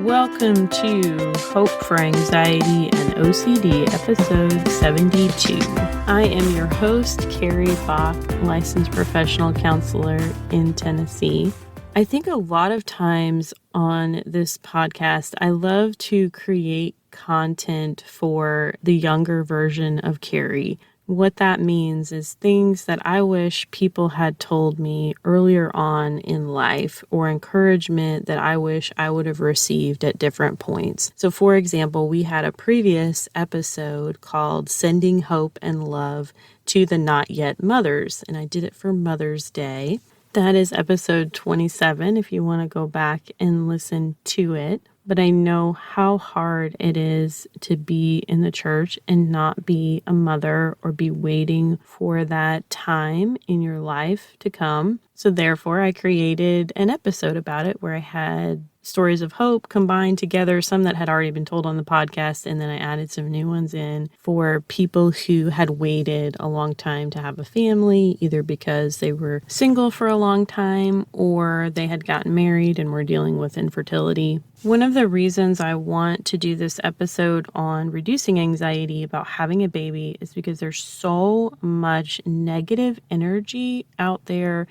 Welcome to Hope for Anxiety and OCD, episode 72. I am your host, Carrie, Bock, licensed professional counselor in Tennessee. I think a lot of times on this podcast, I love to create content for the younger version of Carrie. What that means is things that I wish people had told me earlier on in life, or encouragement that I wish I would have received at different points. So for example, we had a previous episode called Sending Hope and Love to the Not Yet Mothers, and I did it for Mother's Day. That is episode 27 if you want to go back and listen to it. But I know how hard it is to be in the church and not be a mother or be waiting for that time in your life to come. So therefore, I created an episode about it where I had stories of hope combined together, some that had already been told on the podcast, and then I added some new ones in for people who had waited a long time to have a family, either because they were single for a long time or they had gotten married and were dealing with infertility. One of the reasons I want to do this episode on reducing anxiety about having a baby is because there's so much negative energy out there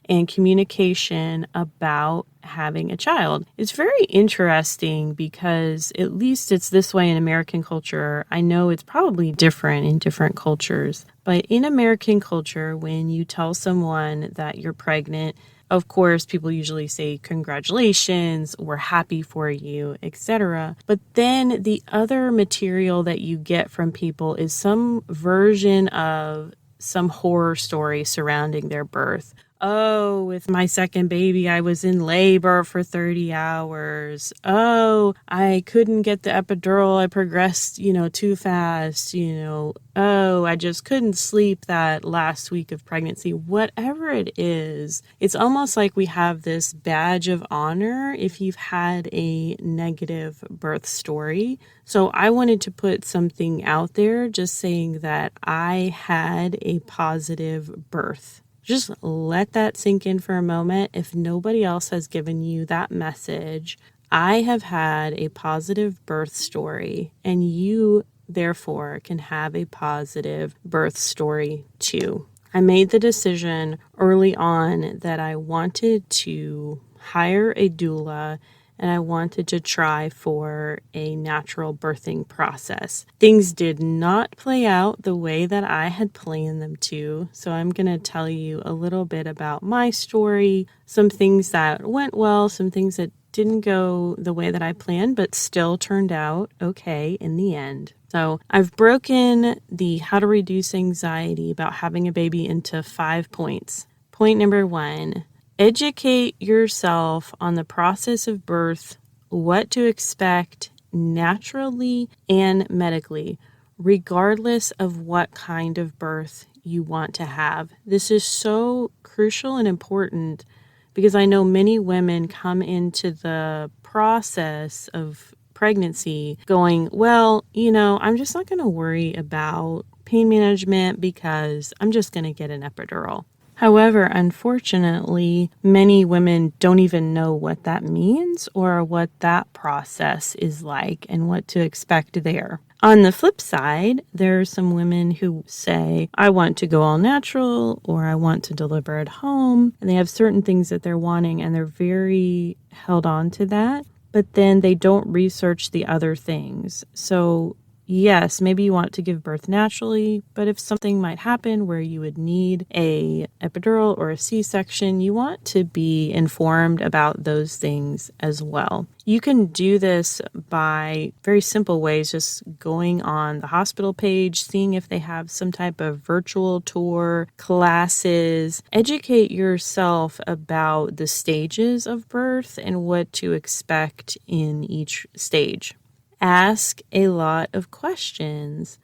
and communication about having a child. It's very interesting because at least it's this way in American culture. I know it's probably different in different cultures, but in American culture, when you tell someone that you're pregnant, of course, people usually say congratulations, we're happy for you, etc. But then the other material that you get from people is some version of some horror story surrounding their birth. Oh, with my second baby, I was in labor for 30 hours. Oh, I couldn't get the epidural. I progressed, too fast, Oh, I just couldn't sleep that last week of pregnancy. Whatever it is, it's almost like we have this badge of honor if you've had a negative birth story. So I wanted to put something out there just saying that I had a positive birth. Just let that sink in for a moment. If nobody else has given you that message, I have had a positive birth story, and you, therefore, can have a positive birth story too. I made the decision early on that I wanted to hire a doula and I wanted to try for a natural birthing process. Things did not play out the way that I had planned them to, so I'm going to tell you a little bit about my story, some things that went well, some things that didn't go the way that I planned, but still turned out okay in the end. So I've broken the how to reduce anxiety about having a baby into 5 points. Point number 1. Educate yourself on the process of birth, what to expect naturally and medically, regardless of what kind of birth you want to have. This is so crucial and important because I know many women come into the process of pregnancy going, well, I'm just not going to worry about pain management because I'm just going to get an epidural. However, unfortunately, many women don't even know what that means or what that process is like and what to expect there. On the flip side, there are some women who say, I want to go all natural or I want to deliver at home. And they have certain things that they're wanting and they're very held on to that. But then they don't research the other things. So yes, maybe you want to give birth naturally, but if something might happen where you would need a epidural or a C-section, you want to be informed about those things as well. You can do this by very simple ways, just going on the hospital page, seeing if they have some type of virtual tour, classes. Educate yourself about the stages of birth and what to expect in each stage. Ask a lot of questions.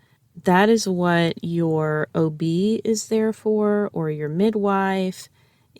That is what your OB is there for, or your midwife.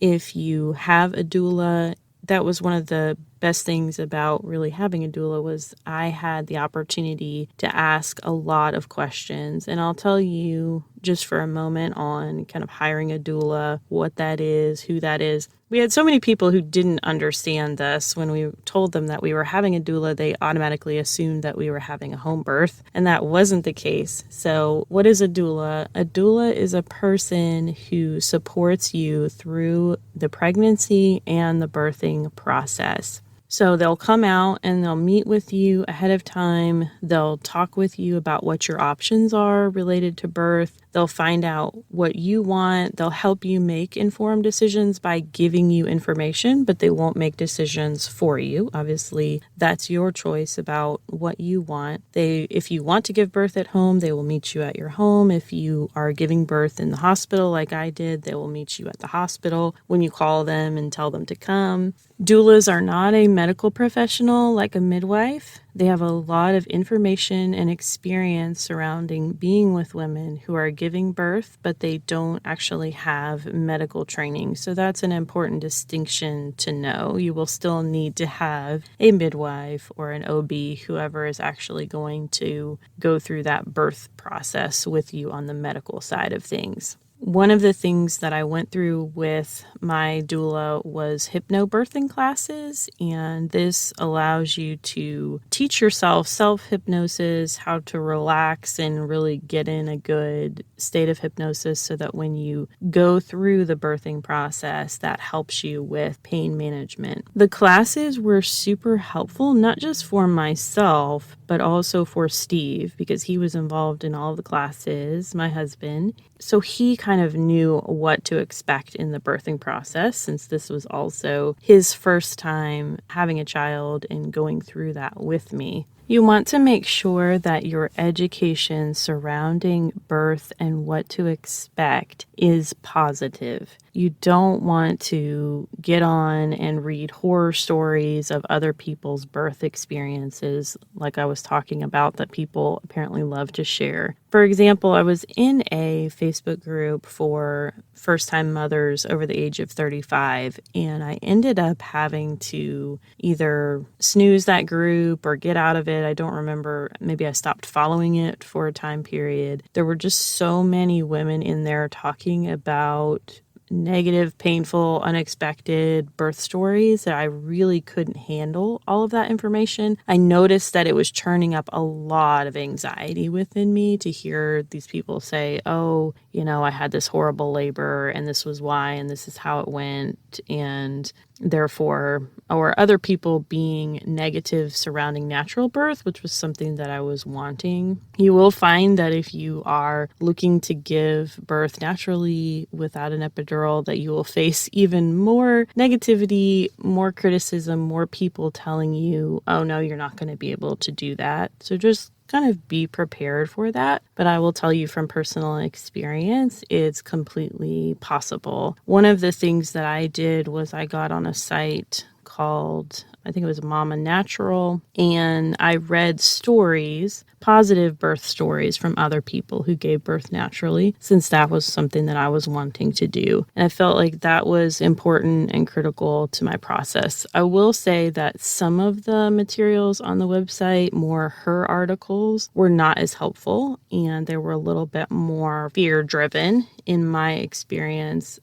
If you have a doula, that was one of the best things about really having a doula was I had the opportunity to ask a lot of questions. And I'll tell you just for a moment on kind of hiring a doula, what that is, who that is. We had so many people who didn't understand this. When we told them that we were having a doula, they automatically assumed that we were having a home birth, and that wasn't the case. So what is a doula? A doula is a person who supports you through the pregnancy and the birthing process. So they'll come out and they'll meet with you ahead of time. They'll talk with you about what your options are related to birth. They'll find out what you want. They'll help you make informed decisions by giving you information, but they won't make decisions for you. Obviously, that's your choice about what you want. If you want to give birth at home, they will meet you at your home. If you are giving birth in the hospital like I did, they will meet you at the hospital when you call them and tell them to come. Doulas are not a medical professional like a midwife. They have a lot of information and experience surrounding being with women who are giving birth, but they don't actually have medical training. So that's an important distinction to know. You will still need to have a midwife or an OB, whoever is actually going to go through that birth process with you on the medical side of things. One of the things that I went through with my doula was hypnobirthing classes, and this allows you to teach yourself self-hypnosis, how to relax and really get in a good state of hypnosis so that when you go through the birthing process, that helps you with pain management. The classes were super helpful, not just for myself, but also for Steve, because he was involved in all of the classes, my husband. So he kind of knew what to expect in the birthing process, since this was also his first time having a child and going through that with me. You want to make sure that your education surrounding birth and what to expect is positive. You don't want to get on and read horror stories of other people's birth experiences, like I was talking about, that people apparently love to share. For example, I was in a Facebook group for first-time mothers over the age of 35, and I ended up having to either snooze that group or get out of it. I don't remember. Maybe I stopped following it for a time period. There were just so many women in there talking about negative, painful, unexpected birth stories that I really couldn't handle all of that information. I noticed that it was churning up a lot of anxiety within me to hear these people say, oh, I had this horrible labor and this was why and this is how it went, and therefore, or other people being negative surrounding natural birth, which was something that I was wanting. You will find that if you are looking to give birth naturally without an epidural, that you will face even more negativity, more criticism, more people telling you, oh no, you're not going to be able to do that. So just kind of be prepared for that. But I will tell you from personal experience, it's completely possible. One of the things that I did was I got on a site called, I think it was Mama Natural, and I read stories, positive birth stories from other people who gave birth naturally, since that was something that I was wanting to do. And I felt like that was important and critical to my process. I will say that some of the materials on the website, more her articles, were not as helpful, and they were a little bit more fear-driven in my experience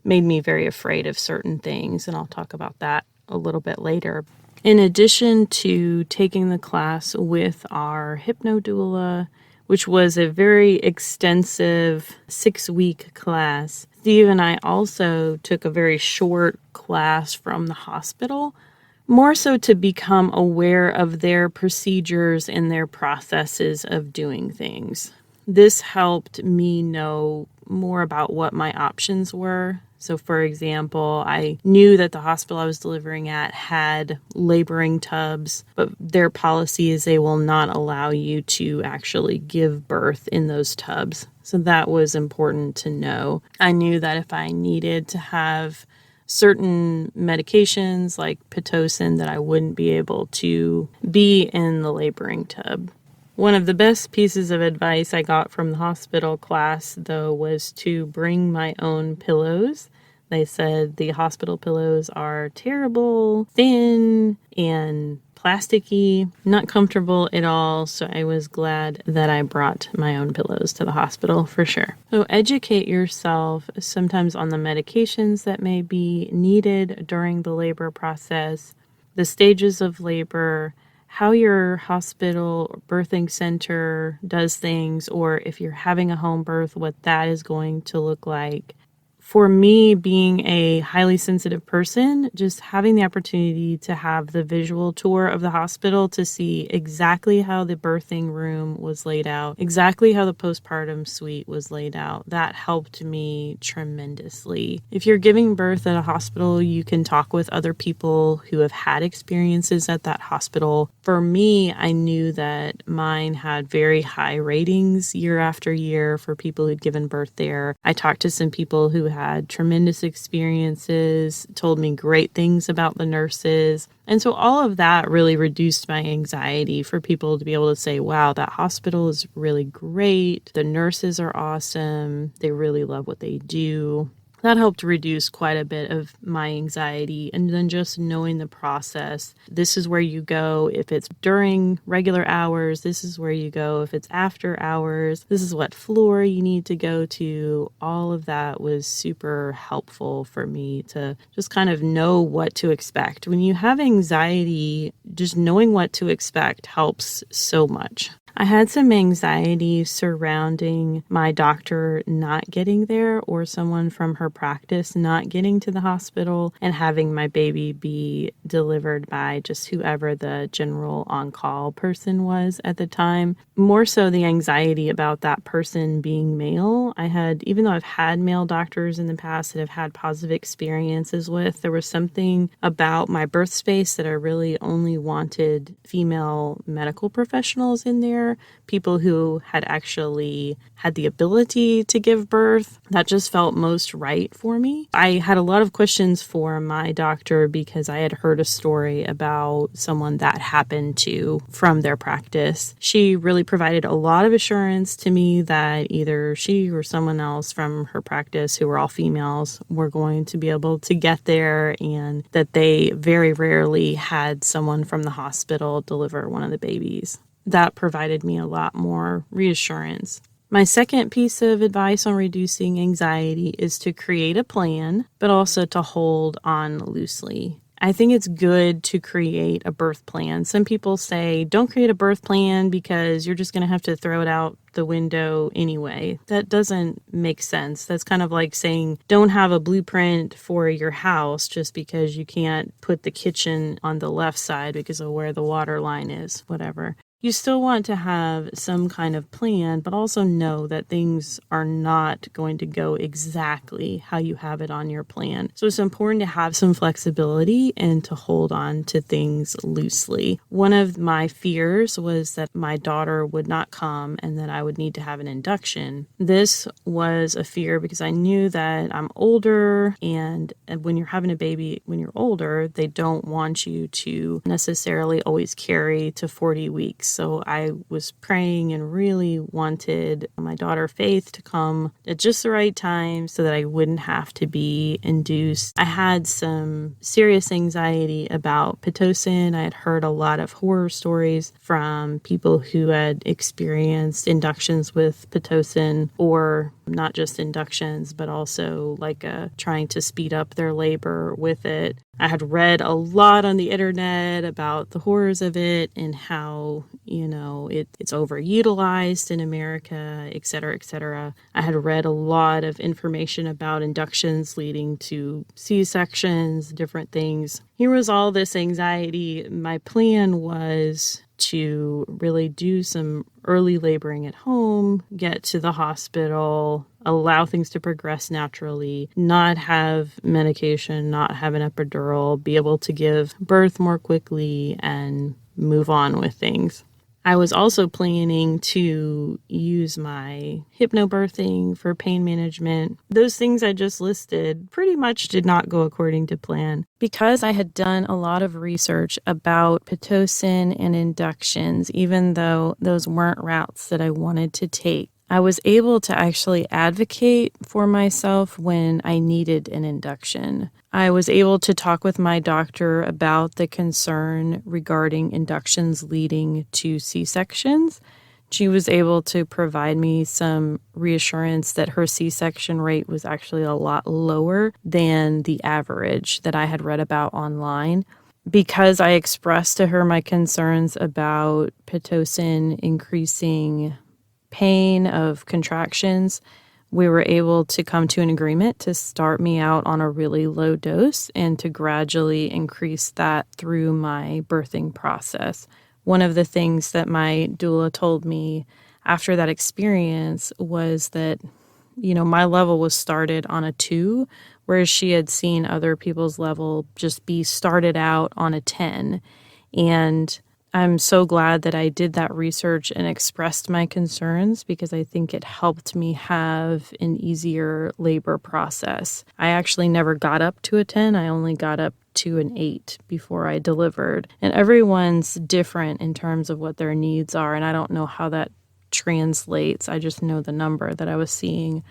made me very afraid of certain things, and I'll talk about that a little bit later. In addition to taking the class with our hypnodoula, which was a very extensive 6-week class, Steve and I also took a very short class from the hospital, more so to become aware of their procedures and their processes of doing things. This helped me know more about what my options were. So, for example, I knew that the hospital I was delivering at had laboring tubs, but their policy is they will not allow you to actually give birth in those tubs. So that was important to know. I knew that if I needed to have certain medications like Pitocin, that I wouldn't be able to be in the laboring tub. One of the best pieces of advice I got from the hospital class, though, was to bring my own pillows. They said the hospital pillows are terrible, thin, and plasticky, not comfortable at all. So I was glad that I brought my own pillows to the hospital for sure. So educate yourself sometimes on the medications that may be needed during the labor process, the stages of labor, how your hospital birthing center does things, or if you're having a home birth, what that is going to look like. For me, being a highly sensitive person, just having the opportunity to have the visual tour of the hospital to see exactly how the birthing room was laid out, exactly how the postpartum suite was laid out, that helped me tremendously. If you're giving birth at a hospital, you can talk with other people who have had experiences at that hospital. For me, I knew that mine had very high ratings year after year for people who'd given birth there. I talked to some people who had tremendous experiences, told me great things about the nurses. And so all of that really reduced my anxiety for people to be able to say, wow, that hospital is really great. The nurses are awesome. They really love what they do. That helped reduce quite a bit of my anxiety. And then just knowing the process, this is where you go if it's during regular hours, this is where you go if it's after hours, this is what floor you need to go to. All of that was super helpful for me to just kind of know what to expect. When you have anxiety, just knowing what to expect helps so much. I had some anxiety surrounding my doctor not getting there or someone from her practice not getting to the hospital and having my baby be delivered by just whoever the general on-call person was at the time. More so the anxiety about that person being male. Even though I've had male doctors in the past that I've had positive experiences with, there was something about my birth space that I really only wanted female medical professionals in there. People who had actually had the ability to give birth. That just felt most right for me. I had a lot of questions for my doctor because I had heard a story about someone that happened to from their practice. She really provided a lot of assurance to me that either she or someone else from her practice, who were all females, were going to be able to get there, and that they very rarely had someone from the hospital deliver one of the babies. That provided me a lot more reassurance. My second piece of advice on reducing anxiety is to create a plan, but also to hold on loosely. I think it's good to create a birth plan. Some people say, don't create a birth plan because you're just going to have to throw it out the window anyway. That doesn't make sense. That's kind of like saying, don't have a blueprint for your house just because you can't put the kitchen on the left side because of where the water line is, whatever. You still want to have some kind of plan, but also know that things are not going to go exactly how you have it on your plan. So it's important to have some flexibility and to hold on to things loosely. One of my fears was that my daughter would not come and that I would need to have an induction. This was a fear because I knew that I'm older, and when you're having a baby, when you're older, they don't want you to necessarily always carry to 40 weeks. So I was praying and really wanted my daughter Faith to come at just the right time so that I wouldn't have to be induced. I had some serious anxiety about Pitocin. I had heard a lot of horror stories from people who had experienced inductions with Pitocin, or not just inductions, but also trying to speed up their labor with it. I had read a lot on the internet about the horrors of it and how, it's overutilized in America, et cetera, et cetera. I had read a lot of information about inductions leading to C-sections, different things. Here was all this anxiety. My plan was to really do some early laboring at home, get to the hospital, allow things to progress naturally, not have medication, not have an epidural, be able to give birth more quickly and move on with things. I was also planning to use my hypnobirthing for pain management. Those things I just listed pretty much did not go according to plan. Because I had done a lot of research about Pitocin and inductions, even though those weren't routes that I wanted to take, I was able to actually advocate for myself when I needed an induction. I was able to talk with my doctor about the concern regarding inductions leading to C-sections. She was able to provide me some reassurance that her C-section rate was actually a lot lower than the average that I had read about online. Because I expressed to her my concerns about Pitocin increasing pain of contractions, we were able to come to an agreement to start me out on a really low dose and to gradually increase that through my birthing process. One of the things that my doula told me after that experience was that, my level was started on a 2, whereas she had seen other people's level just be started out on a 10. And I'm so glad that I did that research and expressed my concerns because I think it helped me have an easier labor process. I actually never got up to a 10. I only got up to an 8 before I delivered. And everyone's different in terms of what their needs are, and I don't know how that translates. I just know the number that I was seeing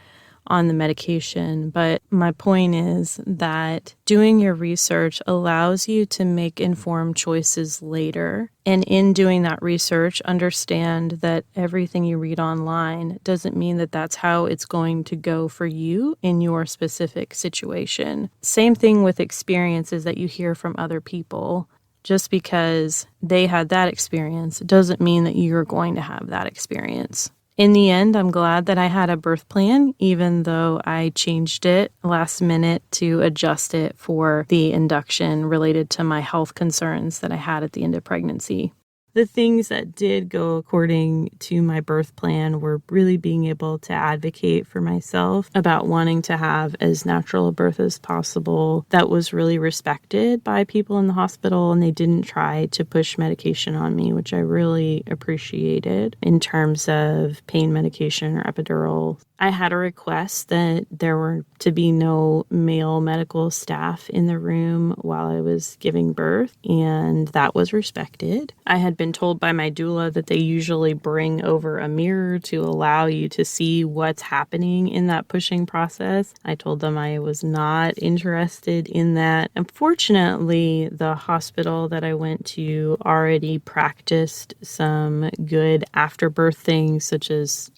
on the medication. But my point is that doing your research allows you to make informed choices later. And in doing that research, understand that everything you read online doesn't mean that that's how it's going to go for you in your specific situation. Same thing with experiences that you hear from other people. Just because they had that experience doesn't mean that you're going to have that experience. In the end, I'm glad that I had a birth plan, even though I changed it last minute to adjust it for the induction related to my health concerns that I had at the end of pregnancy. The things that did go according to my birth plan were really being able to advocate for myself about wanting to have as natural a birth as possible that was really respected by people in the hospital, and they didn't try to push medication on me, which I really appreciated in terms of pain medication or epidural. I had a request that there were to be no male medical staff in the room while I was giving birth, and that was respected. I had been told by my doula that they usually bring over a mirror to allow you to see what's happening in that pushing process. I told them I was not interested in that. Unfortunately, the hospital that I went to already practiced some good afterbirth things, such as,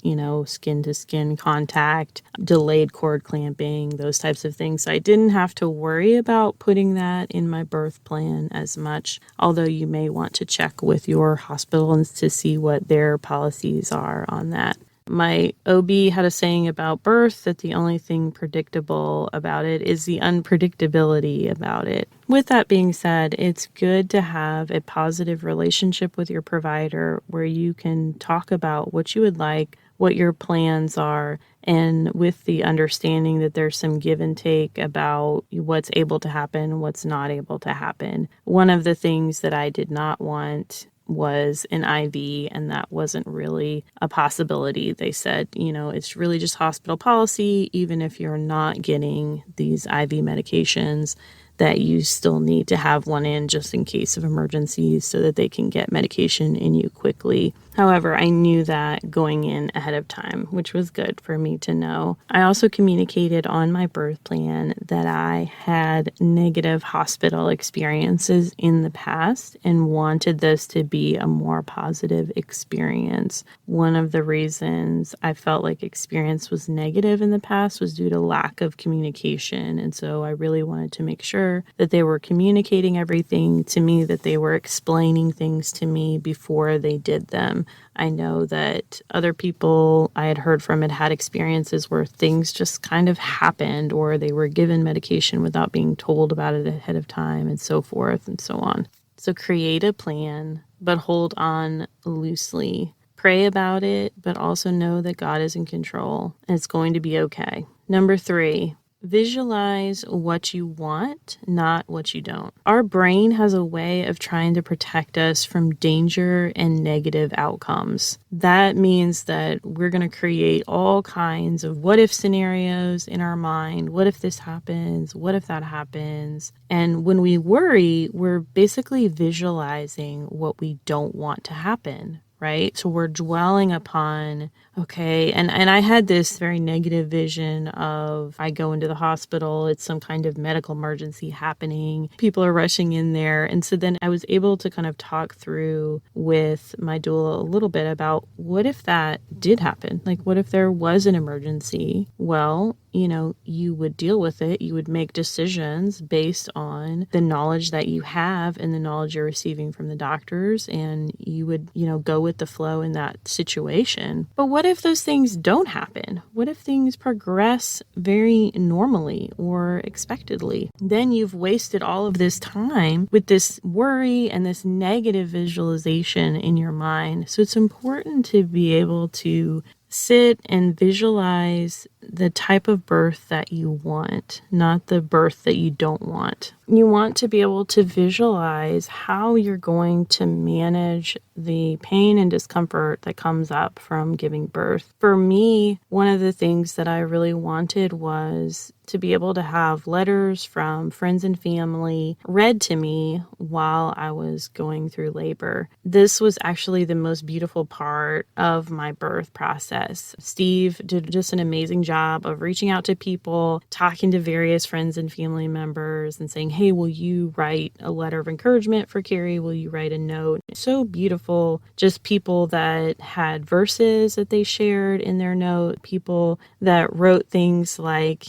skin-to-skin contact, delayed cord clamping, those types of things. So I didn't have to worry about putting that in my birth plan as much, although you may want to check with your hospital to see what their policies are on that. My OB had a saying about birth that the only thing predictable about it is the unpredictability about it. With that being said, it's good to have a positive relationship with your provider where you can talk about what you would like, what your plans are, and with the understanding that there's some give and take about what's able to happen, what's not able to happen. One of the things that I did not want was an IV, and that wasn't really a possibility. They said, it's really just hospital policy, even if you're not getting these IV medications, that you still need to have one in just in case of emergencies so that they can get medication in you quickly. However, I knew that going in ahead of time, which was good for me to know. I also communicated on my birth plan that I had negative hospital experiences in the past and wanted this to be a more positive experience. One of the reasons I felt like experience was negative in the past was due to lack of communication. And so I really wanted to make sure that they were communicating everything to me, that they were explaining things to me before they did them. I know that other people I had heard from had experiences where things just kind of happened, or they were given medication without being told about it ahead of time, and so forth and so on. So create a plan, but hold on loosely. Pray about it, but also know that God is in control and it's going to be okay. Number 3, visualize what you want, not what you don't. Our brain has a way of trying to protect us from danger and negative outcomes. That means that we're going to create all kinds of what if scenarios in our mind. What if this happens? What if that happens? And when we worry, we're basically visualizing what we don't want to happen, right? So we're dwelling upon, okay, and I had this very negative vision of I go into the hospital, it's some kind of medical emergency happening, people are rushing in there. And so then I was able to kind of talk through with my doula a little bit about what if that did happen? Like, what if there was an emergency? Well, you would deal with it. You would make decisions based on the knowledge that you have and the knowledge you're receiving from the doctors. And you would, go with the flow in that situation. But what if those things don't happen? What if things progress very normally or expectedly? Then you've wasted all of this time with this worry and this negative visualization in your mind. So it's important to be able to sit and visualize the type of birth that you want, not the birth that you don't want. You want to be able to visualize how you're going to manage the pain and discomfort that comes up from giving birth. For me, one of the things that I really wanted was to be able to have letters from friends and family read to me while I was going through labor. This was actually the most beautiful part of my birth process. Steve did just an amazing job of reaching out to people, talking to various friends and family members and saying, hey, will you write a letter of encouragement for Carrie? Will you write a note? So beautiful. Just people that had verses that they shared in their note, people that wrote things like,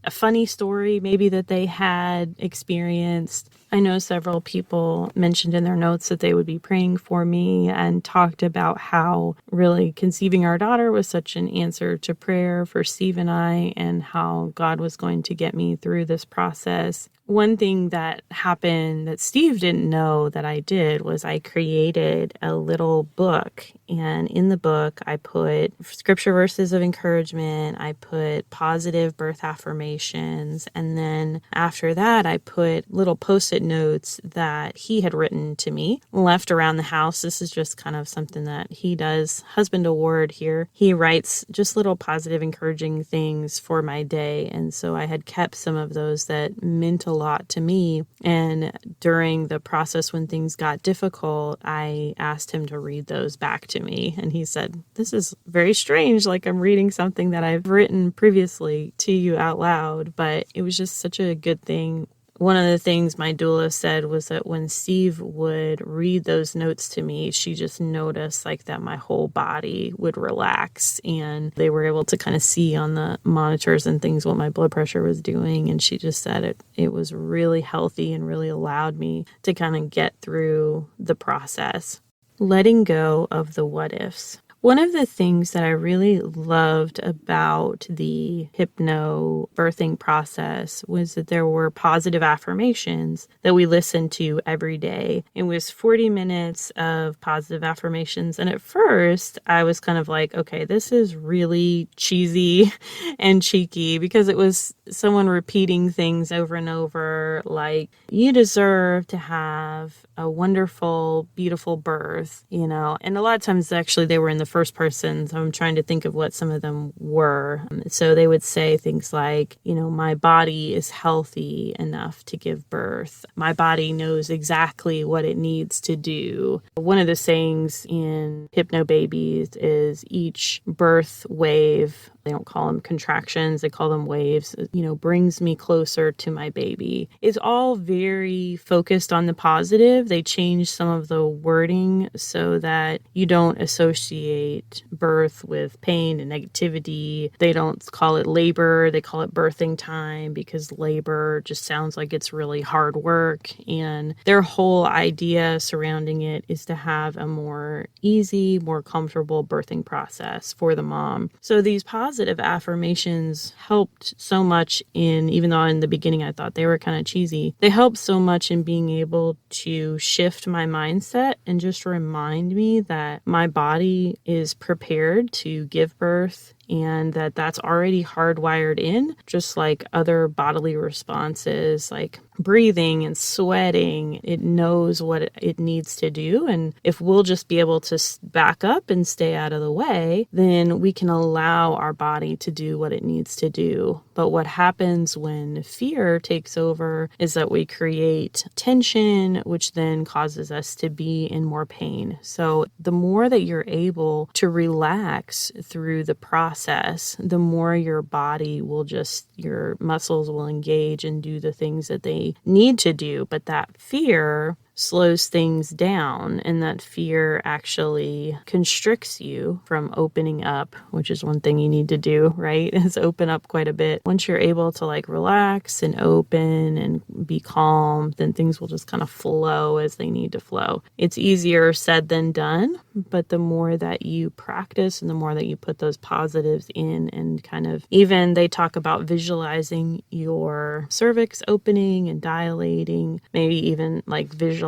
a funny story maybe that they had experienced. I know several people mentioned in their notes that they would be praying for me and talked about how really conceiving our daughter was such an answer to prayer for Steve and I, and how God was going to get me through this process. One thing that happened that Steve didn't know that I did was I created a little book. And in the book, I put scripture verses of encouragement. I put positive birth affirmations. And then after that, I put little Post-it notes that he had written to me, left around the house. This is just kind of something that he does. Husband award here. He writes just little positive, encouraging things for my day. And so I had kept some of those that meant a lot to me. And during the process when things got difficult, I asked him to read those back to me. And he said, this is very strange. Like I'm reading something that I've written previously to you out loud, but it was just such a good thing. One of the things my doula said was that when Steve would read those notes to me, she just noticed like that my whole body would relax, and they were able to kind of see on the monitors and things what my blood pressure was doing. And she just said it was really healthy and really allowed me to kind of get through the process. Letting go of the what ifs. One of the things that I really loved about the hypnobirthing process was that there were positive affirmations that we listened to every day. It was 40 minutes of positive affirmations. And at first, I was kind of like, okay, this is really cheesy and cheeky, because it was someone repeating things over and over, like, you deserve to have a wonderful, beautiful birth, and a lot of times actually they were in the first person. So I'm trying to think of what some of them were. So they would say things like, my body is healthy enough to give birth. My body knows exactly what it needs to do. One of the sayings in hypnobabies is each birth wave, they don't call them contractions, they call them waves, brings me closer to my baby. It's all very focused on the positive. They change some of the wording so that you don't associate birth with pain and negativity. They don't call it labor, they call it birthing time, because labor just sounds like it's really hard work. And their whole idea surrounding it is to have a more easy, more comfortable birthing process for the mom. So these positive affirmations helped so much even though in the beginning I thought they were kind of cheesy, they helped so much in being able to shift my mindset and just remind me that my body is prepared to give birth, and that's already hardwired in, just like other bodily responses like breathing and sweating. It knows what it needs to do. And if we'll just be able to back up and stay out of the way, then we can allow our body to do what it needs to do. But what happens when fear takes over is that we create tension, which then causes us to be in more pain. So the more that you're able to relax through the process, the more your body will your muscles will engage and do the things that they need to do. But that fear slows things down, and that fear actually constricts you from opening up, which is one thing you need to do, right? Is open up quite a bit. Once you're able to relax and open and be calm, then things will just kind of flow as they need to flow. It's easier said than done, but the more that you practice and the more that you put those positives in, and kind of, even they talk about visualizing your cervix opening and dilating, maybe even visualizing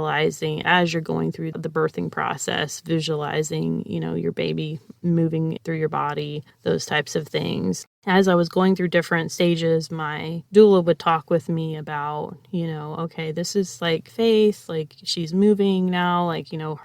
as you're going through the birthing process, visualizing, your baby moving through your body, those types of things. As I was going through different stages, my doula would talk with me about, okay, this is faith, she's moving now,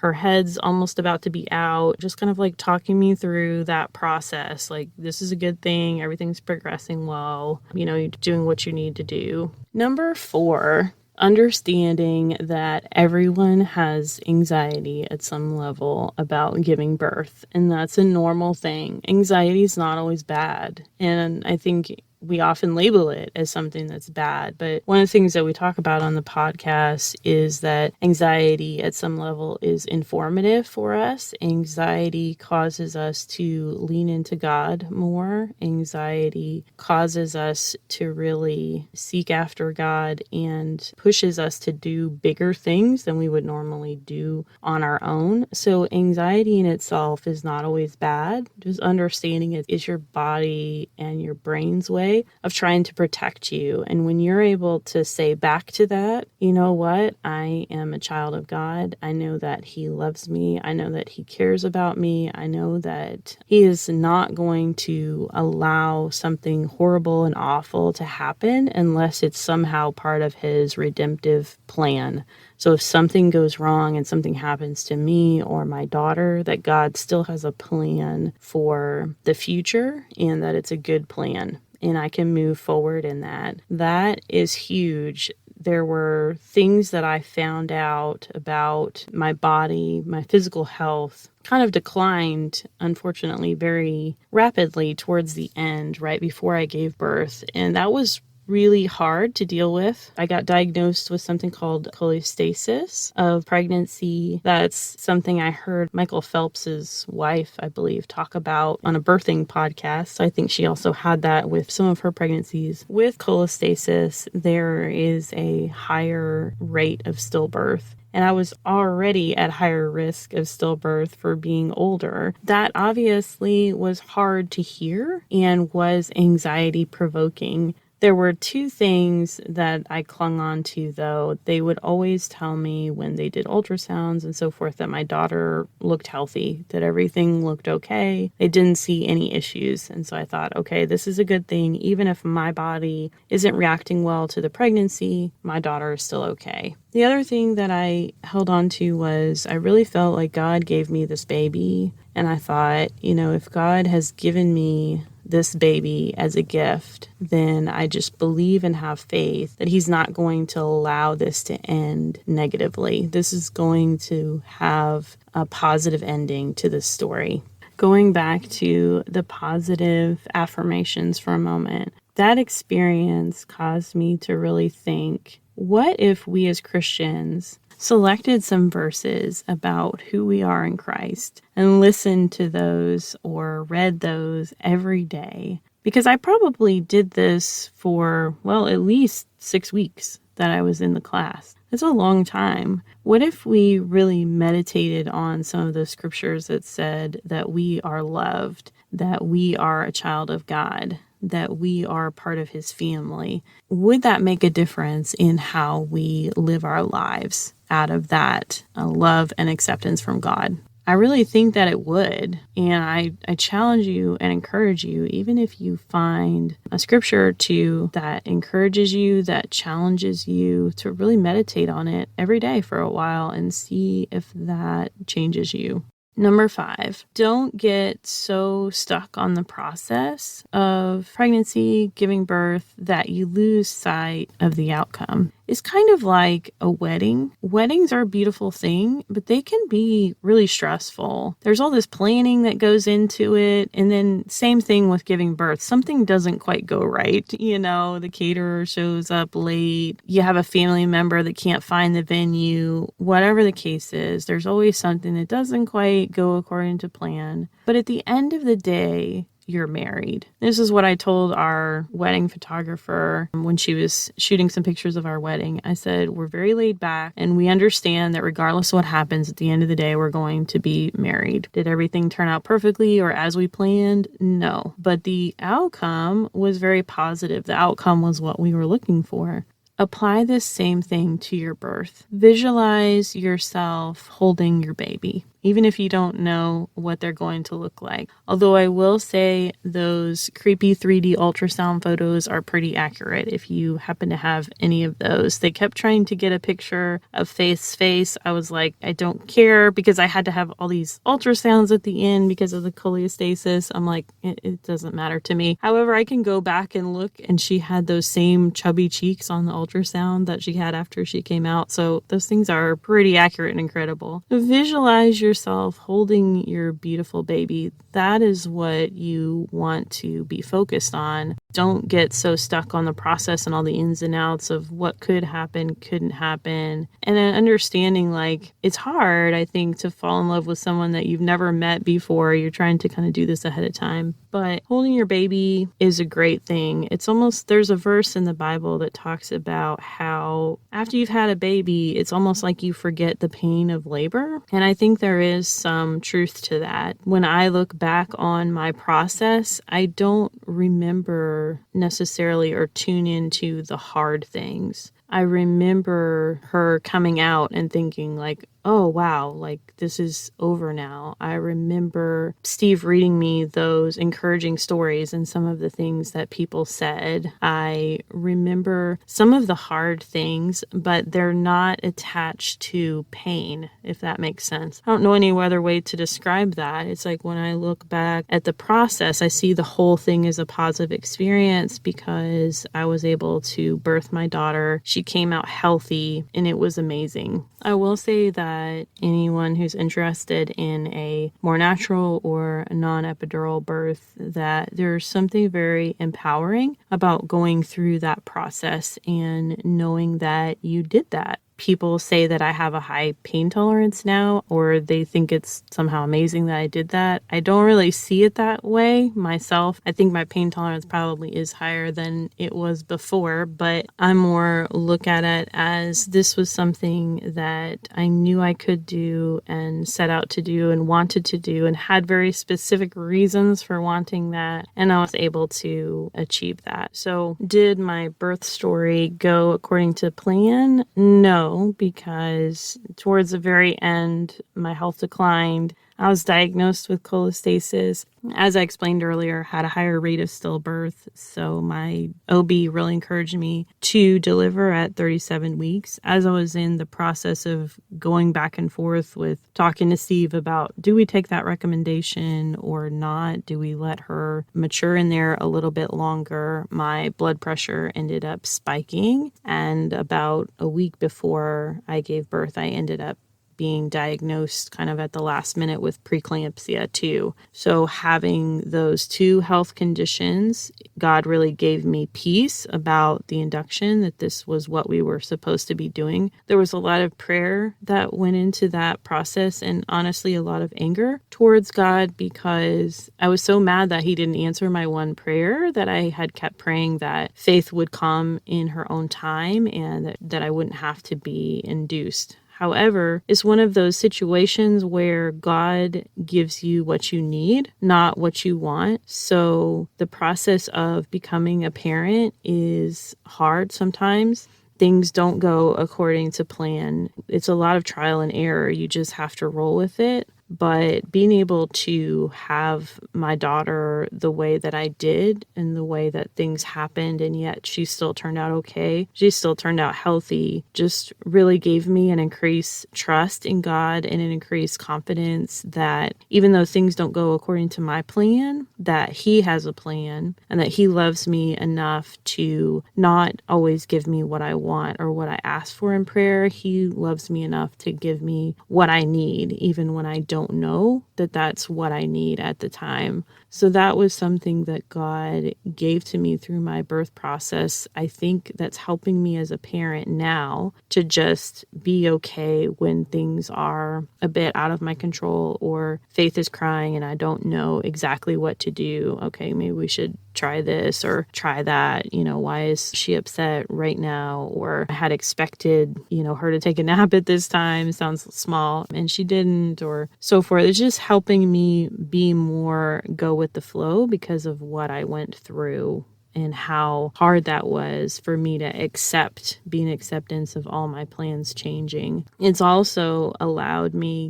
her head's almost about to be out, just kind of talking me through that process. This is a good thing. Everything's progressing well. You're doing what you need to do. Number 4, understanding that everyone has anxiety at some level about giving birth, and that's a normal thing. Anxiety is not always bad, and I think we often label it as something that's bad. But one of the things that we talk about on the podcast is that anxiety at some level is informative for us. Anxiety causes us to lean into God more. Anxiety causes us to really seek after God and pushes us to do bigger things than we would normally do on our own. So anxiety in itself is not always bad. Just understanding it is your body and your brain's way of trying to protect you. And when you're able to say back to that, you know what? I am a child of God. I know that He loves me. I know that He cares about me. I know that He is not going to allow something horrible and awful to happen unless it's somehow part of His redemptive plan. So if something goes wrong and something happens to me or my daughter, that God still has a plan for the future and that it's a good plan. And I can move forward in that. That is huge. There were things that I found out about my body, my physical health, kind of declined, unfortunately, very rapidly towards the end, right before I gave birth. And that was really hard to deal with. I got diagnosed with something called cholestasis of pregnancy. That's something I heard Michael Phelps's wife, I believe, talk about on a birthing podcast. So I think she also had that with some of her pregnancies. With cholestasis, there is a higher rate of stillbirth. And I was already at higher risk of stillbirth for being older. That obviously was hard to hear and was anxiety provoking. There were 2 things that I clung on to, though. They would always tell me when they did ultrasounds and so forth that my daughter looked healthy, that everything looked okay. They didn't see any issues. And so I thought, okay, this is a good thing. Even if my body isn't reacting well to the pregnancy, my daughter is still okay. The other thing that I held on to was I really felt like God gave me this baby. And I thought, if God has given me this baby as a gift, then I just believe and have faith that He's not going to allow this to end negatively. This is going to have a positive ending to this story. Going back to the positive affirmations for a moment, that experience caused me to really think, what if we as Christians selected some verses about who we are in Christ and listened to those or read those every day? Because I probably did this for, at least 6 weeks that I was in the class. It's a long time. What if we really meditated on some of those scriptures that said that we are loved, that we are a child of God, that we are part of His family? Would that make a difference in how we live our lives out of that love and acceptance from God? I really think that it would. And I challenge you and encourage you, even if you find a scripture or two that encourages you, that challenges you, to really meditate on it every day for a while and see if that changes you. Number 5, don't get so stuck on the process of pregnancy, giving birth, that you lose sight of the outcome. It's kind of like a wedding. Weddings are a beautiful thing, but they can be really stressful. There's all this planning that goes into it. And then same thing with giving birth. Something doesn't quite go right. The caterer shows up late. You have a family member that can't find the venue. Whatever the case is, there's always something that doesn't quite go according to plan. But at the end of the day, you're married. This is what I told our wedding photographer when she was shooting some pictures of our wedding. I said, we're very laid back and we understand that regardless of what happens, at the end of the day, we're going to be married. Did everything turn out perfectly or as we planned? No. But the outcome was very positive. The outcome was what we were looking for. Apply this same thing to your birth. Visualize yourself holding your baby, even if you don't know what they're going to look like. Although I will say those creepy 3D ultrasound photos are pretty accurate if you happen to have any of those. They kept trying to get a picture of Faith's face. I was like, I don't care, because I had to have all these ultrasounds at the end because of the cholestasis. I'm like, it doesn't matter to me. However, I can go back and look, and she had those same chubby cheeks on the ultrasound that she had after she came out. So those things are pretty accurate and incredible. Visualize yourself holding your beautiful baby. That is what you want to be focused on. Don't get so stuck on the process and all the ins and outs of what could happen, couldn't happen. And then understanding, like, it's hard, I think, to fall in love with someone that you've never met before. You're trying to kind of do this ahead of time. But holding your baby is a great thing. It's almost, there's a verse in the Bible that talks about how after you've had a baby, it's almost like you forget the pain of labor. And I think there is some truth to that. When I look back on my process, I don't remember necessarily or tune into the hard things. I remember her coming out and thinking like, oh, wow, like this is over now. I remember Steve reading me those encouraging stories and some of the things that people said. I remember some of the hard things, but they're not attached to pain, if that makes sense. I don't know any other way to describe that. It's like when I look back at the process, I see the whole thing as a positive experience because I was able to birth my daughter. She came out healthy and it was amazing. I will say that anyone who's interested in a more natural or non-epidural birth, that there's something very empowering about going through that process and knowing that you did that. People say that I have a high pain tolerance now, or they think it's somehow amazing that I did that. I don't really see it that way myself. I think my pain tolerance probably is higher than it was before, but I more look at it as this was something that I knew I could do and set out to do and wanted to do and had very specific reasons for wanting that, and I was able to achieve that. So did my birth story go according to plan? No. Because towards the very end, my health declined. I was diagnosed with cholestasis. As I explained earlier, had a higher rate of stillbirth. So my OB really encouraged me to deliver at 37 weeks. As I was in the process of going back and forth with talking to Steve about, do we take that recommendation or not? Do we let her mature in there a little bit longer? My blood pressure ended up spiking. And about a week before I gave birth, I ended up being diagnosed kind of at the last minute with preeclampsia too. So having those two health conditions, God really gave me peace about the induction, that this was what we were supposed to be doing. There was a lot of prayer that went into that process, and honestly a lot of anger towards God, because I was so mad that he didn't answer my one prayer, that I had kept praying that Faith would come in her own time and that I wouldn't have to be induced. However, it's one of those situations where God gives you what you need, not what you want. So the process of becoming a parent is hard sometimes. Things don't go according to plan. It's a lot of trial and error. You just have to roll with it. But being able to have my daughter the way that I did and the way that things happened, and yet she still turned out okay, she still turned out healthy, just really gave me an increased trust in God and an increased confidence that even though things don't go according to my plan, that He has a plan and that He loves me enough to not always give me what I want or what I ask for in prayer. He loves me enough to give me what I need, even when I don't know that that's what I need at the time. So that was something that God gave to me through my birth process. I think that's helping me as a parent now to just be okay when things are a bit out of my control or Faith is crying and I don't know exactly what to do. Okay, maybe we should try this or try that. Why is she upset right now? Or I had expected, her to take a nap at this time. Sounds small, and she didn't, or so forth. It's just helping me be more go with the flow because of what I went through and how hard that was for me to be in acceptance of all my plans changing. It's also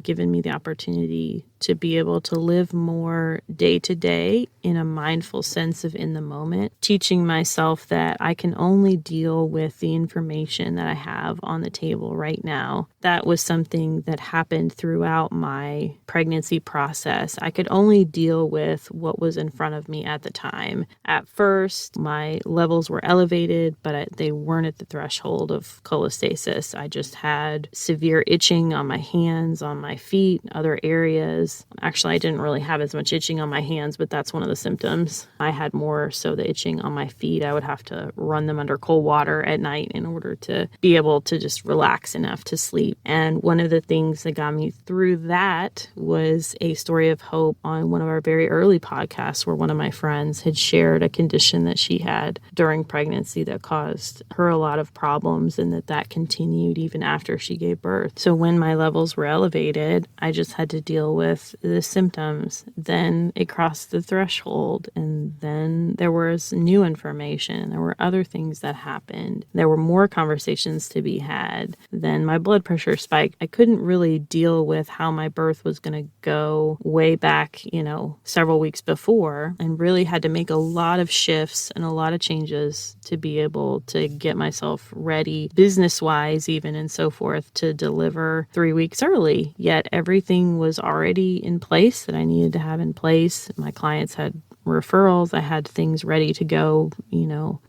given me the opportunity to be able to live more day to day in a mindful sense of in the moment, teaching myself that I can only deal with the information that I have on the table right now. That was something that happened throughout my pregnancy process. I could only deal with what was in front of me at the time. At first, my levels were elevated, but they weren't at the threshold of cholestasis. I just had severe itching on my hands, on my feet, other areas. Actually, I didn't really have as much itching on my hands, but that's one of the symptoms. I had more so the itching on my feet. I would have to run them under cold water at night in order to be able to just relax enough to sleep. And one of the things that got me through that was a story of hope on one of our very early podcasts where one of my friends had shared a condition that she had during pregnancy that caused her a lot of problems and that continued even after she gave birth. So when my levels were elevated, I just had to deal with the symptoms. Then it crossed the threshold, and then there was new information. There were other things that happened. There were more conversations to be had. Then my blood pressure spiked. I couldn't really deal with how my birth was going to go way back, several weeks before, and really had to make a lot of shifts and a lot of changes to be able to get myself ready, business-wise even, and so forth, to deliver 3 weeks early. Yet everything was already in place that I needed to have in place. My clients had referrals. I had things ready to go,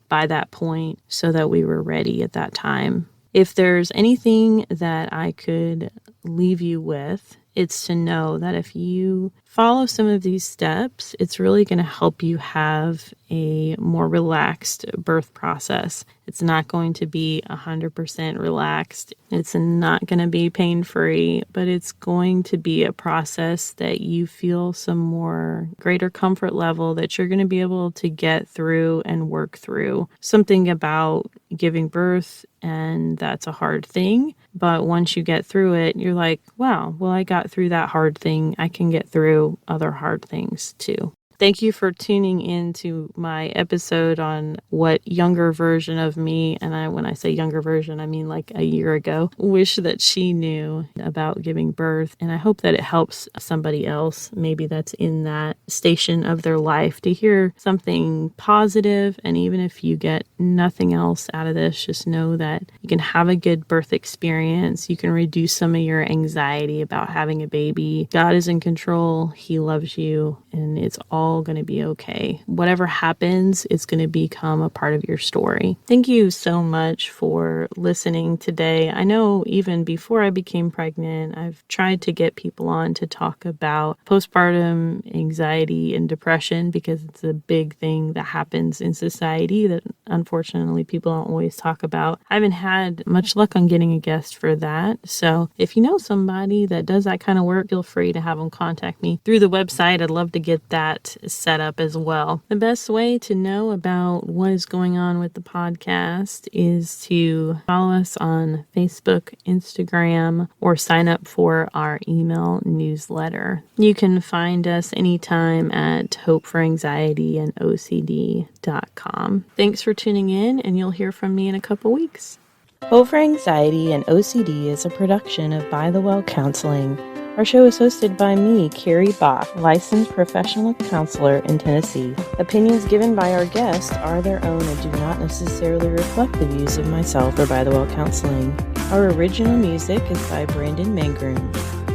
by that point so that we were ready at that time. If there's anything that I could leave you with, it's to know that if you follow some of these steps, it's really going to help you have a more relaxed birth process. It's not going to be 100% relaxed. It's not going to be pain-free, but it's going to be a process that you feel some more greater comfort level that you're going to be able to get through and work through. Something about giving birth, and that's a hard thing. But once you get through it, you're like, wow, well, I got through that hard thing. I can get through other hard things too. Thank you for tuning in to my episode on what younger version of me, and when I say younger version, I mean like a year ago, wish that she knew about giving birth. And I hope that it helps somebody else, maybe that's in that station of their life, to hear something positive. And even if you get nothing else out of this, just know that you can have a good birth experience. You can reduce some of your anxiety about having a baby. God is in control. He loves you, and it's all going to be okay. Whatever happens, it's going to become a part of your story. Thank you so much for listening today. I know even before I became pregnant, I've tried to get people on to talk about postpartum anxiety and depression because it's a big thing that happens in society that unfortunately people don't always talk about. I haven't had much luck on getting a guest for that. So if you know somebody that does that kind of work, feel free to have them contact me through the website. I'd love to get that set up as well. The best way to know about what is going on with the podcast is to follow us on Facebook, Instagram, or sign up for our email newsletter. You can find us anytime at hopeforanxietyandocd.com. Thanks for tuning in, and you'll hear from me in a couple weeks. Hope for Anxiety and OCD is a production of By the Well Counseling. Our show is hosted by me, Carrie Bock, licensed professional counselor in Tennessee. Opinions given by our guests are their own and do not necessarily reflect the views of myself or By the Well Counseling. Our original music is by Brandon Mangroom.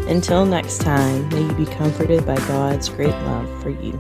Until next time, may you be comforted by God's great love for you.